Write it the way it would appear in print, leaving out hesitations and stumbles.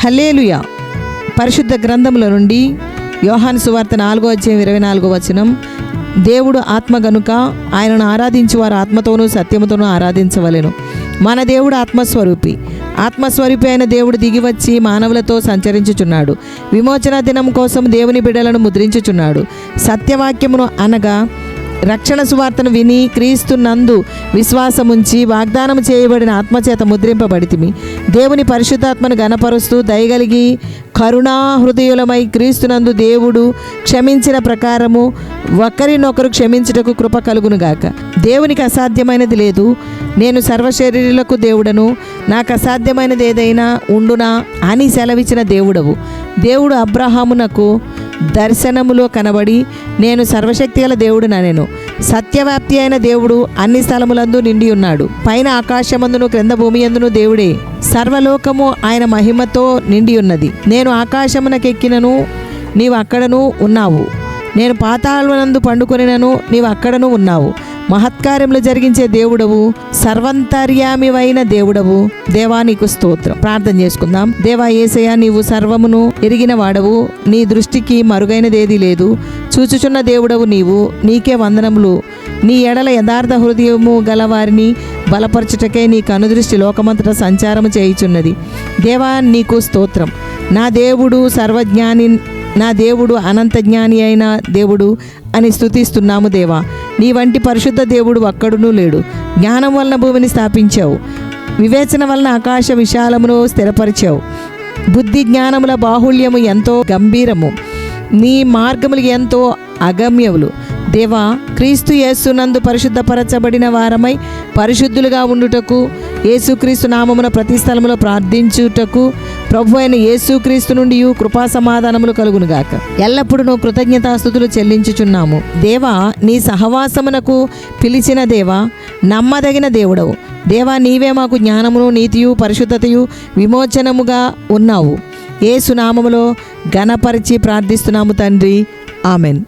హల్లెలూయా. పరిశుద్ధ గ్రంథముల నుండి యోహాను సువార్త 4:24 దేవుడు ఆత్మ గనుక ఆయనను ఆరాధించి వారు ఆత్మతోనూ సత్యముతోనూ ఆరాధించవలెను. మన దేవుడు ఆత్మస్వరూపి. ఆత్మస్వరూపి అయిన దేవుడు దిగివచ్చి మానవులతో సంచరించుచున్నాడు. విమోచన దినం కోసం దేవుని బిడ్డలను ముద్రించుచున్నాడు. సత్యవాక్యమును అనగా రక్షణ సువార్తను విని క్రీస్తునందు విశ్వాసముంచి వాగ్దానం చేయబడిన ఆత్మచేత ముద్రింపబడితిమి. దేవుని పరిశుద్ధాత్మను గణపరుస్తూ దయగలిగి కరుణా హృదయులమై క్రీస్తునందు దేవుడు క్షమించిన ప్రకారము ఒకరినొకరు క్షమించుటకు కృప కలుగునుగాక. దేవునికి అసాధ్యమైనది లేదు. నేను సర్వశరీరులకు దేవుడను, నాకు అసాధ్యమైనది ఏదైనా ఉండునా అని సెలవిచ్చిన దేవుడవు. దేవుడు అబ్రహామునకు దర్శనములో కనబడి నేను సర్వశక్తిగల దేవుడు ననెను. సత్యవ్యాప్తి అయిన దేవుడు అన్ని స్థలములందు నిండి ఉన్నాడు. పైన ఆకాశమందును క్రింద భూమి యందును దేవుడే. సర్వలోకము ఆయన మహిమతో నిండి ఉన్నది. నేను ఆకాశమునకెక్కినను నీవు అక్కడను ఉన్నావు. నేను పాతాళమునందు పండుకొనినను నీవు అక్కడను ఉన్నావు. మహత్కార్యములు జరిగించే దేవుడవు, సర్వంతర్యామివైన దేవుడవు. దేవా నీకు స్తోత్రం. ప్రార్థన చేసుకుందాం. దేవా యేసయ్య, నీవు సర్వమును ఎరిగిన వాడవు. నీ దృష్టికి మరుగైనదేది లేదు. చూచుచున్న దేవుడవు నీవు. నీకే వందనములు. నీ ఎడల యథార్థ హృదయము గలవారిని బలపరచుటకే నీ కనుదృష్టి లోకమంతటా సంచారము చేయుచున్నది. దేవా నీకు స్తోత్రం. నా దేవుడు సర్వజ్ఞాని, నా దేవుడు అనంత జ్ఞాని అయిన దేవుడు అని స్తుతిస్తున్నాము. దేవా, నీ వంటి పరిశుద్ధ దేవుడు ఒక్కడునూ లేడు. జ్ఞానం వలన భూమిని స్థాపించావు. వివేచన వలన ఆకాశ విశాలమును స్థిరపరిచావు. బుద్ధి జ్ఞానముల బాహుళ్యము ఎంతో గంభీరము. నీ మార్గములు ఎంతో అగమ్యములు. దేవా, క్రీస్తు యేసునందు పరిశుద్ధపరచబడిన వారమై పరిశుద్ధులుగా ఉండుటకు, యేసుక్రీస్తు నామమున ప్రతి స్థలములో ప్రార్థించుటకు ప్రభు అయిన యేసుక్రీస్తు నుండి కృపా సమాధానములు కలుగునుగాక. ఎల్లప్పుడూ కృతజ్ఞతాస్తుతులు చెల్లించుచున్నాము. దేవా, నీ సహవాసమునకు పిలిచిన దేవా, నమ్మదగిన దేవుడవు. దేవా, నీవే మాకు జ్ఞానమును, నీతియు, పరిశుద్ధతయు, విమోచనముగా ఉన్నావు. యేసు నామములో ఘనపరిచి ప్రార్థిస్తున్నాము తండ్రి. ఆమెన్.